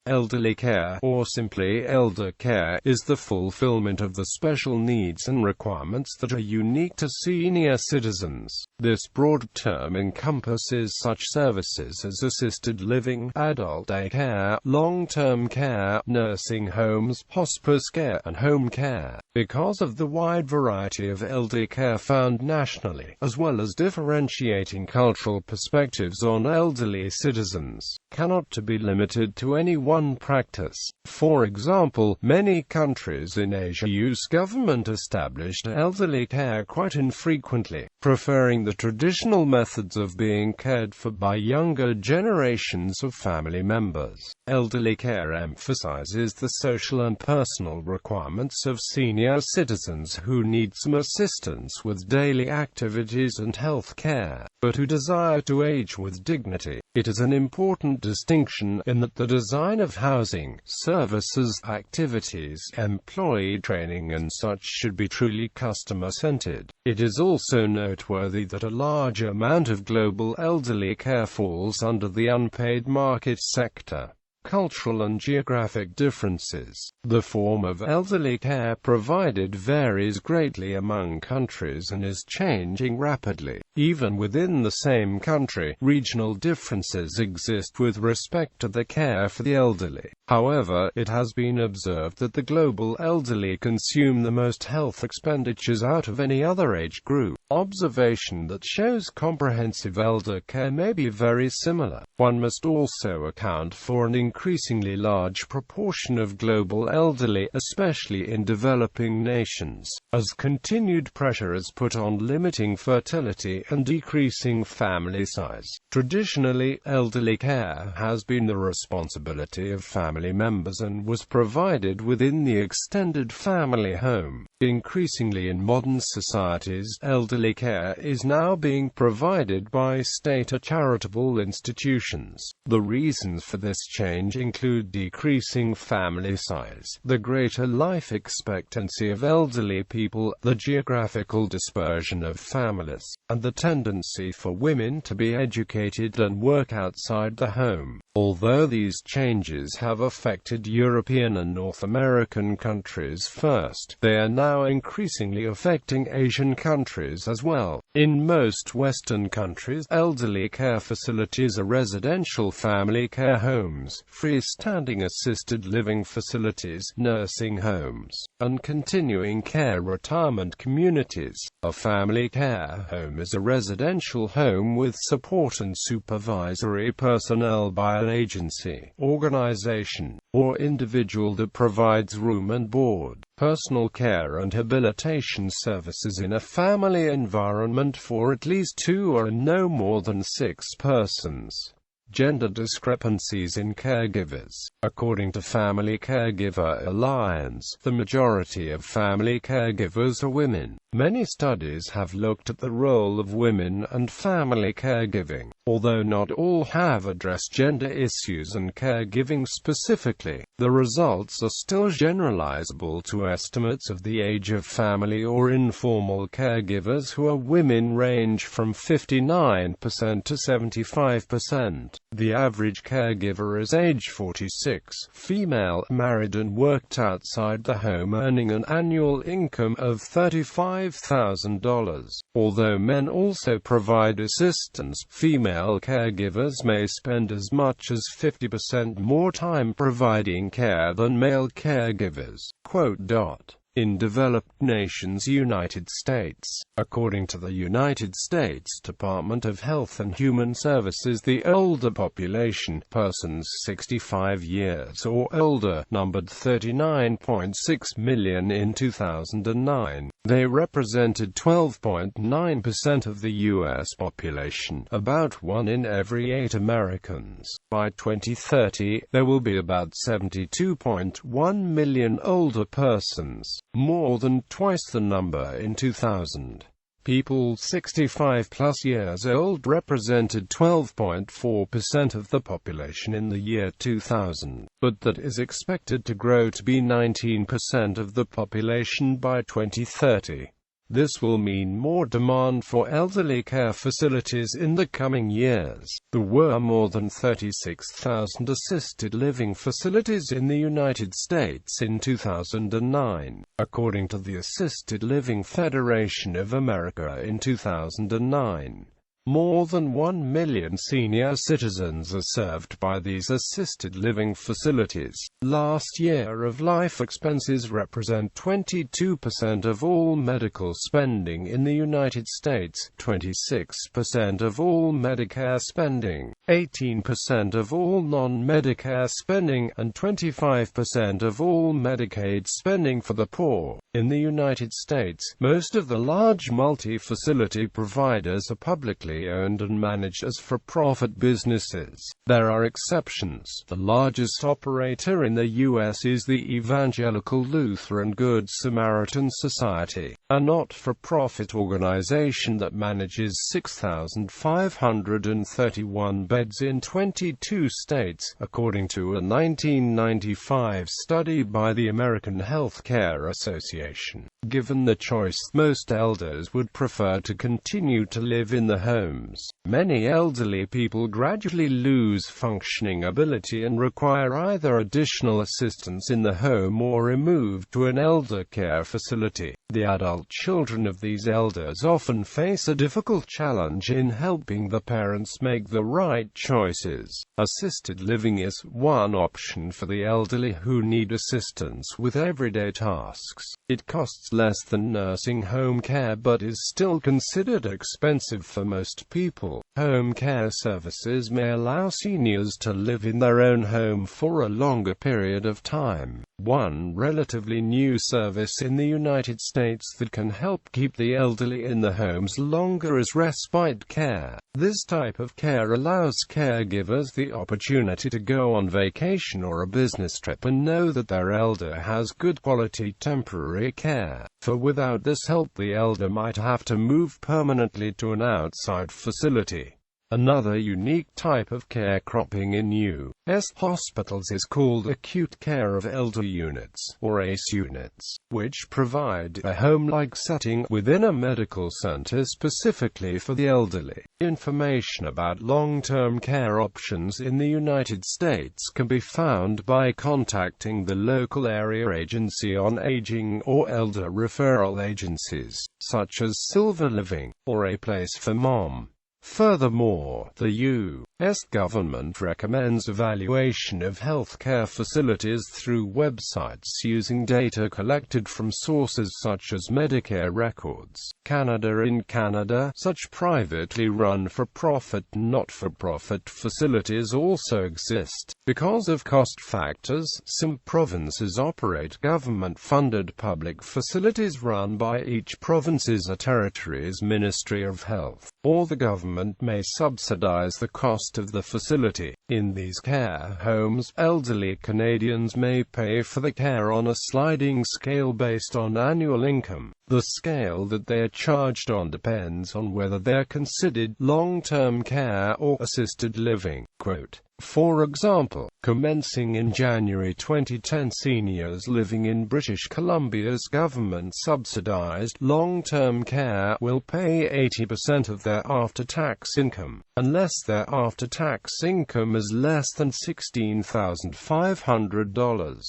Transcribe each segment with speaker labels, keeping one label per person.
Speaker 1: Elderly care, or simply elder care, is the fulfillment of the special needs and requirements that are unique to senior citizens. This broad term encompasses such services as assisted living, adult day care, long-term care, nursing homes, hospice care, and home care. Because of the wide variety of elder care found nationally, as well as differentiating cultural perspectives on elderly citizens, cannot to be limited to any one practice. For example, many countries in Asia use government-established elderly care quite infrequently, preferring the traditional methods of being cared for by younger generations of family members. Elderly care emphasizes the social and personal requirements of senior citizens who need some assistance with daily activities and health care, but who desire to age with dignity. It is an important distinction in that the design of housing, services, activities, employee training and such should be truly customer-centered. It is also noteworthy that a large amount of global elderly care falls under the unpaid market sector. Cultural and geographic differences. The form of elderly care provided varies greatly among countries and is changing rapidly. Even within the same country, regional differences exist with respect to the care for the elderly. However, it has been observed that the global elderly consume the most health expenditures out of any other age group. Observation that shows comprehensive elder care may be very similar. One must also account for an increasingly large proportion of global elderly, especially in developing nations, as continued pressure is put on limiting fertility and decreasing family size. Traditionally, elderly care has been the responsibility of family members and was provided within the extended family home. Increasingly in modern societies, elderly care is now being provided by state or charitable institutions. The reasons for this change include decreasing family size, the greater life expectancy of elderly people, the geographical dispersion of families, and the tendency for women to be educated and work outside the home. Although these changes have affected European and North American countries first, they are now increasingly affecting Asian countries as well. In most Western countries, elderly care facilities are residential family care homes, freestanding assisted living facilities, nursing homes, and continuing care retirement communities. A family care home is a residential home with support and supervisory personnel by an agency, organization, or individual that provides room and board, personal care and habilitation services in a family environment for at least 2 or no more than 6 persons. Gender discrepancies in caregivers. According to Family Caregiver Alliance, the majority of family caregivers are women. Many studies have looked at the role of women and family caregiving. Although not all have addressed gender issues and caregiving specifically, the results are still generalizable to estimates of the age of family or informal caregivers who are women range from 59% to 75%. The average caregiver is age 46, female, married and worked outside the home, earning an annual income of $35,000. Although men also provide assistance, female caregivers may spend as much as 50% more time providing care than male caregivers. In developed nations United States. According to the United States Department of Health and Human Services, the older population, persons 65 years or older, numbered 39.6 million in 2009. They represented 12.9% of the U.S. population, about 1 in every 8 Americans. By 2030, there will be about 72.1 million older persons, more than twice the number in 2000. People 65 plus years old represented 12.4% of the population in the year 2000, but that is expected to grow to be 19% of the population by 2030. This will mean more demand for elderly care facilities in the coming years. There were more than 36,000 assisted living facilities in the United States in 2009, according to the Assisted Living Federation of America in 2009. More than 1 million senior citizens are served by these assisted living facilities. Last year of life expenses represent 22% of all medical spending in the United States, 26% of all Medicare spending, 18% of all non-Medicare spending, and 25% of all Medicaid spending for the poor. In the United States, most of the large multi-facility providers are publicly owned and managed as for-profit businesses. There are exceptions. The largest operator in the U.S. is the Evangelical Lutheran Good Samaritan Society, a not-for-profit organization that manages 6,531 beds in 22 states, according to a 1995 study by the American Health Care Association. Given the choice, most elders would prefer to continue to live in the homes. Many elderly people gradually lose functioning ability and require either additional assistance in the home or removed to an elder care facility. The adult children of these elders often face a difficult challenge in helping the parents make the right choices. Assisted living is one option for the elderly who need assistance with everyday tasks. It costs less than nursing home care but is still considered expensive for most people. Home care services may allow seniors to live in their own home for a longer period of time. One relatively new service in the United States that can help keep the elderly in the homes longer is respite care. This type of care allows caregivers the opportunity to go on vacation or a business trip and know that their elder has good quality temporary care. For without this help, the elder might have to move permanently to an outside facility. Another unique type of care cropping in U.S. hospitals is called acute care of elder units, or ACE units, which provide a home-like setting within a medical center specifically for the elderly. Information about long-term care options in the United States can be found by contacting the local area agency on aging or elder referral agencies, such as Silver Living, or A Place for Mom. Furthermore, the U.S. government recommends evaluation of healthcare facilities through websites using data collected from sources such as Medicare records. In Canada, such privately run for-profit and not-for-profit facilities also exist. Because of cost factors, some provinces operate government-funded public facilities run by each province's or territory's Ministry of Health, or the government may subsidize the cost of the facility. In these care homes, elderly Canadians may pay for the care on a sliding scale based on annual income. The scale that they are charged on depends on whether they are considered long-term care or assisted living. Quote, for example, commencing in January 2010, seniors living in British Columbia's government-subsidized long-term care will pay 80% of their after-tax income, unless their after-tax income is less than $16,500.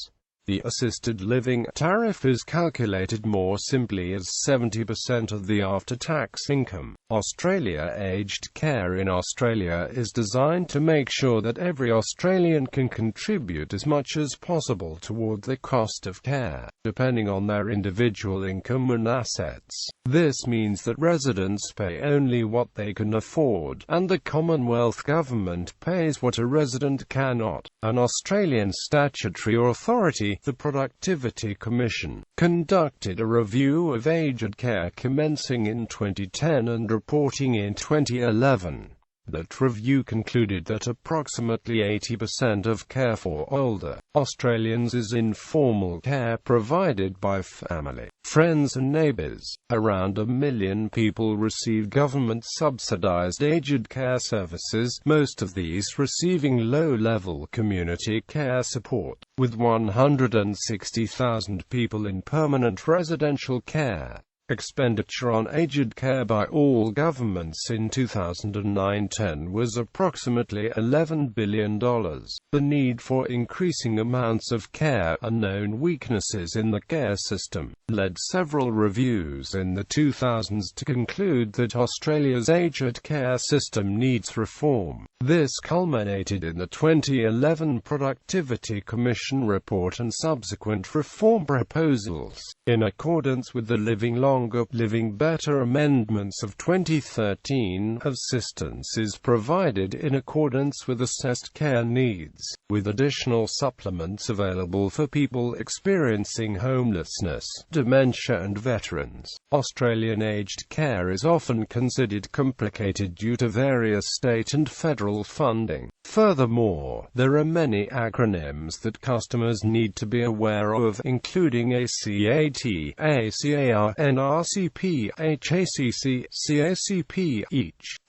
Speaker 1: The assisted living tariff is calculated more simply as 70% of the after-tax income. Australia-aged care in Australia is designed to make sure that every Australian can contribute as much as possible toward the cost of care, depending on their individual income and assets. This means that residents pay only what they can afford, and the Commonwealth Government pays what a resident cannot. An Australian statutory authority, the Productivity Commission, conducted a review of aged care commencing in 2010 and reporting in 2011. That review concluded that approximately 80% of care for older Australians is informal care provided by family, friends and neighbours. Around 1 million people receive government-subsidised aged care services, most of these receiving low-level community care support, with 160,000 people in permanent residential care. Expenditure on aged care by all governments in 2009-10 was approximately $11 billion. The need for increasing amounts of care and known weaknesses in the care system led several reviews in the 2000s to conclude that Australia's aged care system needs reform. This culminated in the 2011 Productivity Commission report and subsequent reform proposals. In accordance with the Living Longer, Living Better amendments of 2013, assistance is provided in accordance with assessed care needs, with additional supplements available for people experiencing homelessness, dementia and veterans. Australian aged care is often considered complicated due to various state and federal funding. Furthermore, there are many acronyms that customers need to be aware of, including ACAT, ACAR, NRCP, HACC, CACP,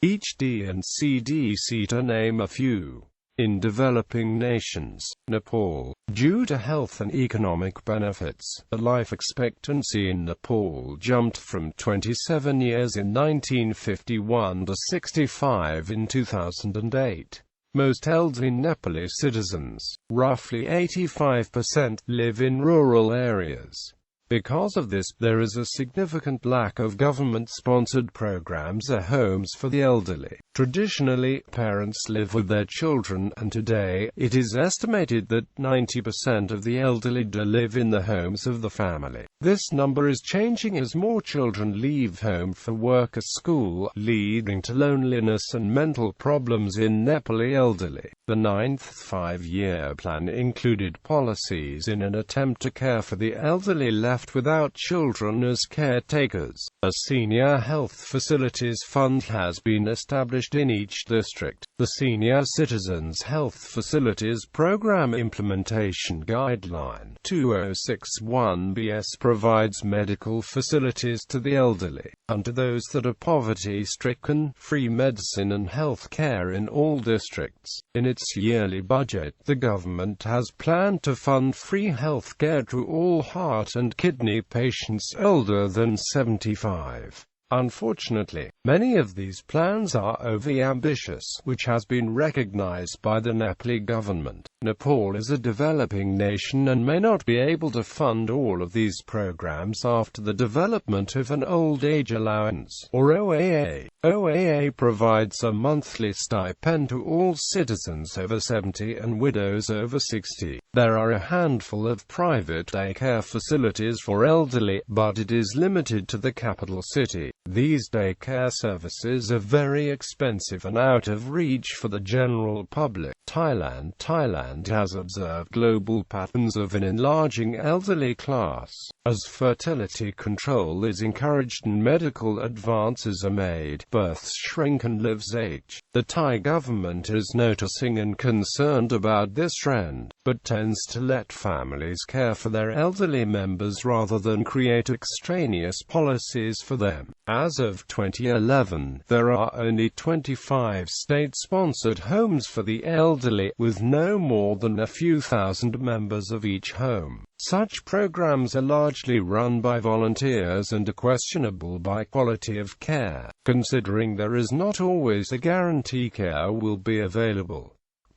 Speaker 1: each D and CDC to name a few. In developing nations, Nepal, due to health and economic benefits, the life expectancy in Nepal jumped from 27 years in 1951 to 65 in 2008. Most elderly Nepali citizens, roughly 85%, live in rural areas. Because of this, there is a significant lack of government-sponsored programs or homes for the elderly. Traditionally, parents live with their children, and today, it is estimated that 90% of the elderly live in the homes of the family. This number is changing as more children leave home for work or school, leading to loneliness and mental problems in Nepali elderly. The 9th five-year plan included policies in an attempt to care for the elderly left without children as caretakers. A senior health facilities fund has been established in each district. The Senior Citizens Health Facilities Program Implementation Guideline 2061-BS provides medical facilities to the elderly, and to those that are poverty-stricken, free medicine and health care in all districts. In its yearly budget, the government has planned to fund free health care to all heart and kidney patients older than 75. Unfortunately, many of these plans are overly ambitious, which has been recognized by the Nepali government. Nepal is a developing nation and may not be able to fund all of these programs after the development of an old age allowance, or OAA. OAA provides a monthly stipend to all citizens over 70 and widows over 60. There are a handful of private daycare facilities for elderly, but it is limited to the capital city. These daycare services are very expensive and out of reach for the general public. Thailand has observed global patterns of an enlarging elderly class. As fertility control is encouraged and medical advances are made, births shrink and lives age. The Thai government is noticing and concerned about this trend, but tends to let families care for their elderly members rather than create extraneous policies for them. As of 2011, there are only 25 state-sponsored homes for the elderly, with no more than a few thousand members of each home. Such programs are largely run by volunteers and are questionable by quality of care, considering there is not always a guarantee care will be available.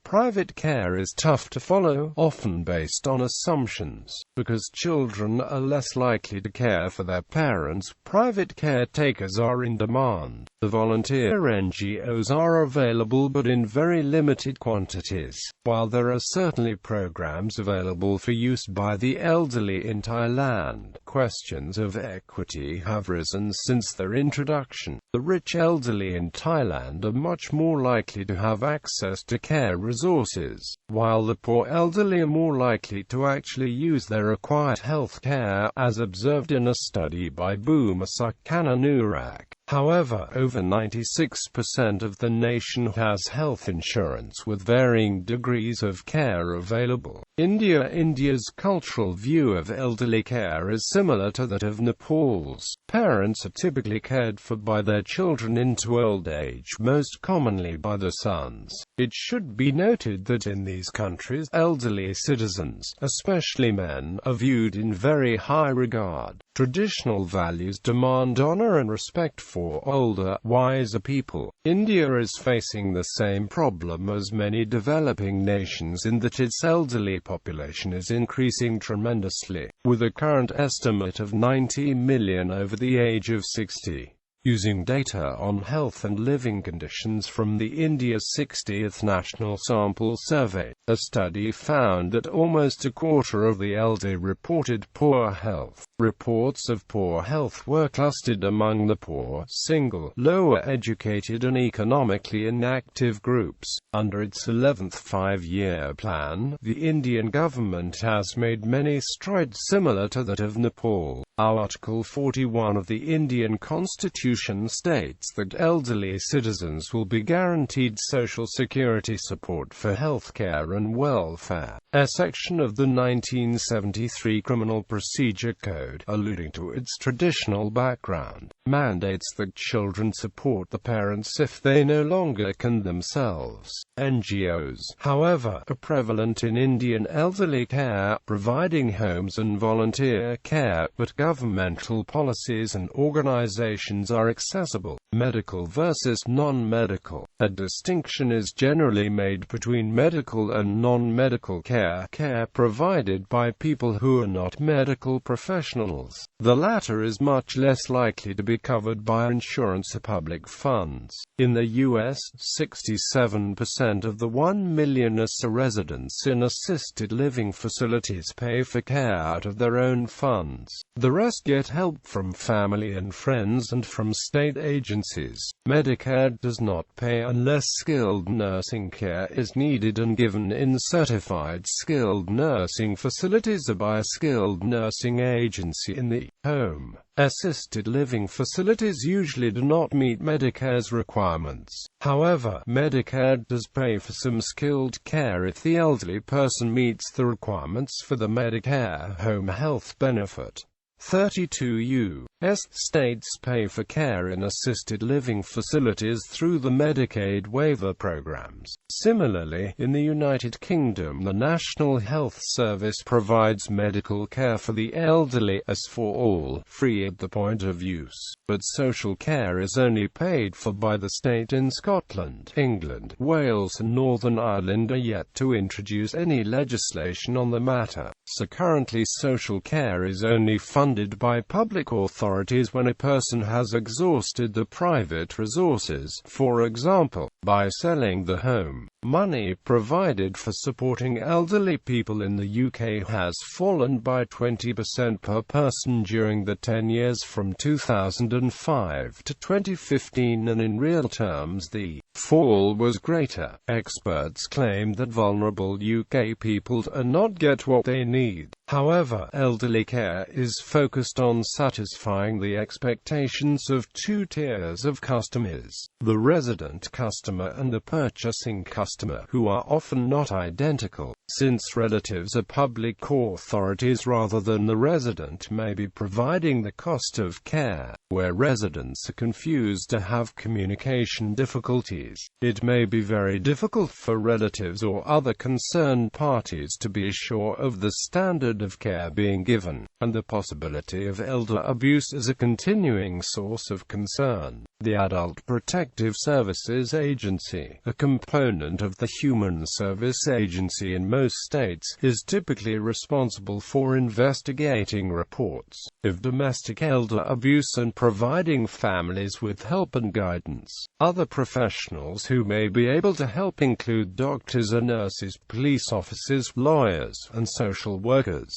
Speaker 1: Private care is tough to follow, often based on assumptions. Because children are less likely to care for their parents, private caretakers are in demand. The volunteer NGOs are available but in very limited quantities. While there are certainly programs available for use by the elderly in Thailand, questions of equity have risen since their introduction. The rich elderly in Thailand are much more likely to have access to care resources, while the poor elderly are more likely to actually use their required health care, as observed in a study by Bhuma Sukananurak. However, over 96% of the nation has health insurance with varying degrees of care available. India's cultural view of elderly care is similar to that of Nepal's. Parents are typically cared for by their children into old age, most commonly by the sons. It should be noted that in these countries, elderly citizens, especially men, are viewed in very high regard. Traditional values demand honor and respect for older, wiser people. India is facing the same problem as many developing nations in that its elderly population is increasing tremendously, with a current estimate of 90 million over the age of 60. Using data on health and living conditions from the India's 60th National Sample Survey, a study found that almost a quarter of the elderly reported poor health. Reports of poor health were clustered among the poor, single, lower-educated and economically inactive groups. Under its 11th five-year plan, the Indian government has made many strides similar to that of Nepal. Article 41 of the Indian Constitution states that elderly citizens will be guaranteed social security support for health care and welfare. A section of the 1973 Criminal Procedure Code, alluding to its traditional background, mandates that children support the parents if they no longer can themselves. NGOs, however, are prevalent in Indian elderly care, providing homes and volunteer care, but governmental policies and organizations are accessible. Medical versus non-medical. A distinction is generally made between medical and non-medical care provided by people who are not medical professionals. The latter is much less likely to be covered by insurance or public funds. In the U.S., 67% of the 1 million residents in assisted living facilities pay for care out of their own funds. The rest get help from family and friends and from state agencies. Medicare does not pay unless skilled nursing care is needed and given in certified skilled nursing facilities or by a skilled nursing agency in the home. Assisted living facilities usually do not meet Medicare's requirements. However, Medicare does pay for some skilled care if the elderly person meets the requirements for the Medicare home health benefit. 32 U.S. states pay for care in assisted living facilities through the Medicaid waiver programs. Similarly, in the United Kingdom, the National Health Service provides medical care for the elderly as for all, free at the point of use. But social care is only paid for by the state. In Scotland, England, Wales and Northern Ireland are yet to introduce any legislation on the matter. So currently social care is only funded by public authorities when a person has exhausted the private resources, for example, by selling the home. Money provided for supporting elderly people in the UK has fallen by 20% per person during the 10 years from 2005 to 2015, and in real terms the fall was greater. Experts claim that vulnerable UK people do not get what they need. However, elderly care is focused on satisfying the expectations of two tiers of customers: the resident customer and the purchasing customer, who are often not identical, since relatives are public authorities rather than the resident may be providing the cost of care. Where residents are confused or have communication difficulties, it may be very difficult for relatives or other concerned parties to be sure of the standard of care being given, and the possibility of elder abuse is a continuing source of concern. The Adult Protective Services Agency, a component of the Human Service Agency in most states, is typically responsible for investigating reports of domestic elder abuse and providing families with help and guidance. Other professionals who may be able to help include doctors and nurses, police officers, lawyers, and social workers.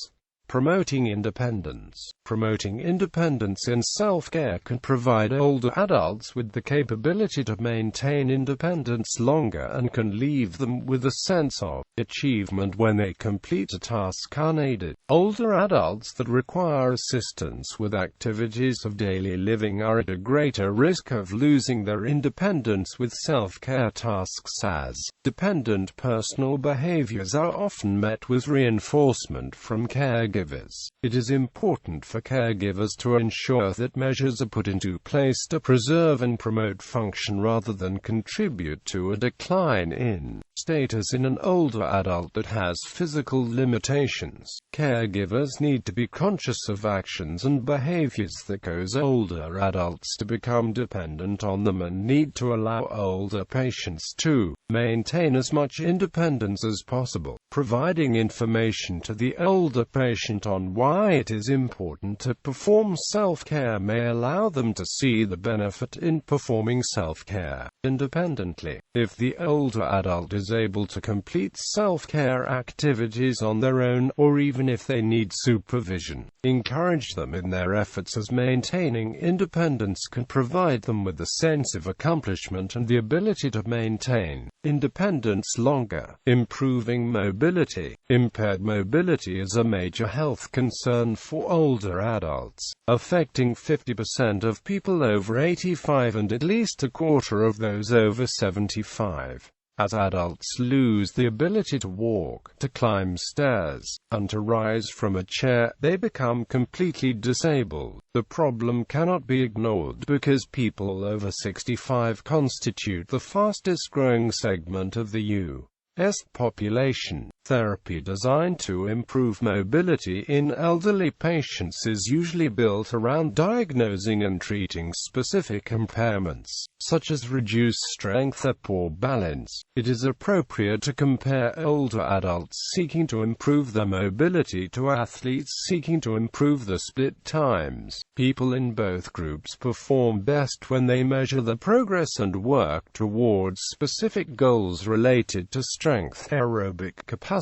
Speaker 1: Promoting independence. Promoting independence in self-care can provide older adults with the capability to maintain independence longer and can leave them with a sense of achievement when they complete a task unaided. Older adults that require assistance with activities of daily living are at a greater risk of losing their independence with self-care tasks, as dependent personal behaviors are often met with reinforcement from caregivers. It is important for caregivers to ensure that measures are put into place to preserve and promote function rather than contribute to a decline in status in an older adult that has physical limitations. Caregivers need to be conscious of actions and behaviors that cause older adults to become dependent on them, and need to allow older patients to maintain as much independence as possible. Providing information to the older patient on why it is important to perform self-care may allow them to see the benefit in performing self-care independently. If the older adult is able to complete self-care activities on their own, or even if they need supervision, encourage them in their efforts, as maintaining independence can provide them with a sense of accomplishment and the ability to maintain independence longer. Improving mobility. Impaired mobility is a major health concern for older adults, affecting 50% of people over 85 and at least a quarter of those over 75. As adults lose the ability to walk, to climb stairs, and to rise from a chair, they become completely disabled. The problem cannot be ignored because people over 65 constitute the fastest growing segment of the U.S. population. Therapy designed to improve mobility in elderly patients is usually built around diagnosing and treating specific impairments, such as reduced strength or poor balance. It is appropriate to compare older adults seeking to improve their mobility to athletes seeking to improve the split times. People in both groups perform best when they measure their progress and work towards specific goals related to strength, aerobic capacity,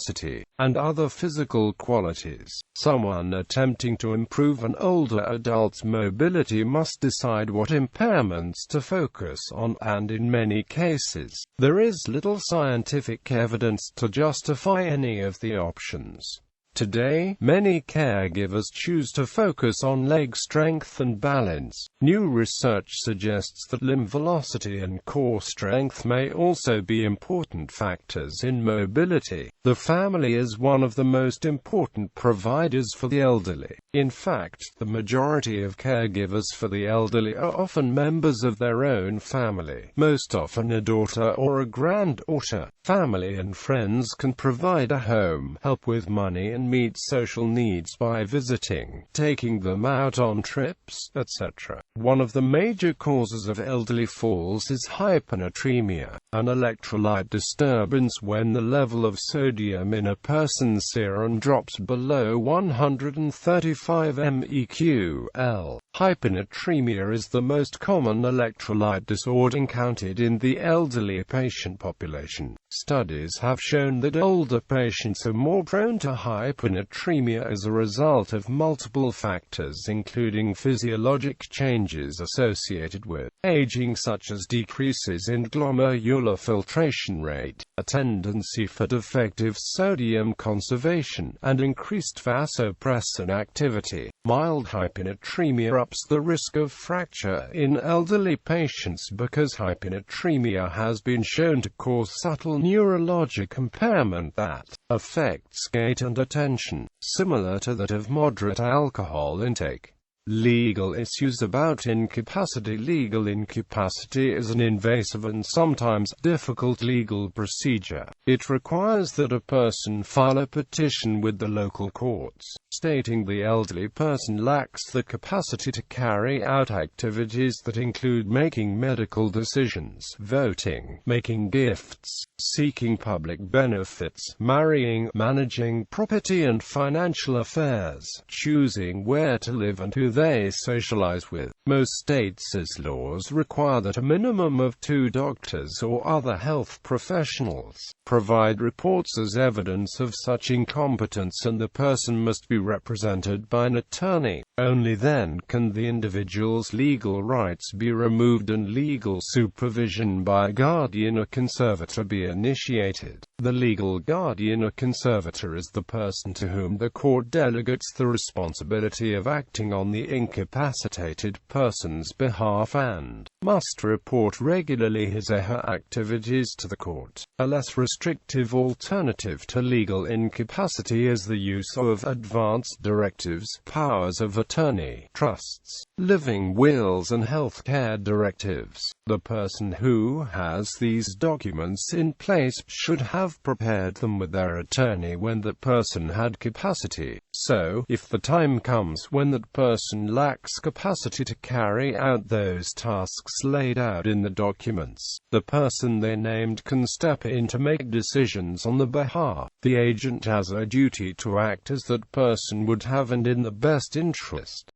Speaker 1: and other physical qualities. Someone attempting to improve an older adult's mobility must decide what impairments to focus on, and in many cases, there is little scientific evidence to justify any of the options. Today, many caregivers choose to focus on leg strength and balance. New research suggests that limb velocity and core strength may also be important factors in mobility. The family is one of the most important providers for the elderly. In fact, the majority of caregivers for the elderly are often members of their own family, most often a daughter or a granddaughter. Family and friends can provide a home, help with money, and meet social needs by visiting, taking them out on trips, etc. One of the major causes of elderly falls is hyponatremia, an electrolyte disturbance when the level of sodium in a person's serum drops below 135 mEq/L. Hyponatremia is the most common electrolyte disorder encountered in the elderly patient population. Studies have shown that older patients are more prone to hyponatremia as a result of multiple factors, including physiologic changes associated with aging, such as decreases in glomerular filtration rate, a tendency for defective sodium conservation, and increased vasopressin activity. Mild hyponatremia ups the risk of fracture in elderly patients because hyponatremia has been shown to cause subtle neurologic impairment that affects gait and attention, similar to that of moderate alcohol intake. Legal issues about incapacity. Legal incapacity is an invasive and sometimes difficult legal procedure. It requires that a person file a petition with the local courts, stating the elderly person lacks the capacity to carry out activities that include making medical decisions, voting, making gifts, seeking public benefits, marrying, managing property and financial affairs, choosing where to live and who they socialize with, Most states' laws require that a minimum of 2 doctors or other health professionals provide reports as evidence of such incompetence, and the person must be represented by an attorney. Only then can the individual's legal rights be removed and legal supervision by a guardian or conservator be initiated. The legal guardian or conservator is the person to whom the court delegates the responsibility of acting on the incapacitated person's behalf and must report regularly his or her activities to the court. A less restrictive alternative to legal incapacity is the use of advanced directives, powers of attorney, trusts, living wills and health care directives. The person who has these documents in place should have prepared them with their attorney when that person had capacity. So, if the time comes when that person lacks capacity to carry out those tasks laid out in the documents, the person they named can step in to make decisions on the behalf. The agent has a duty to act as that person would have and in the best interest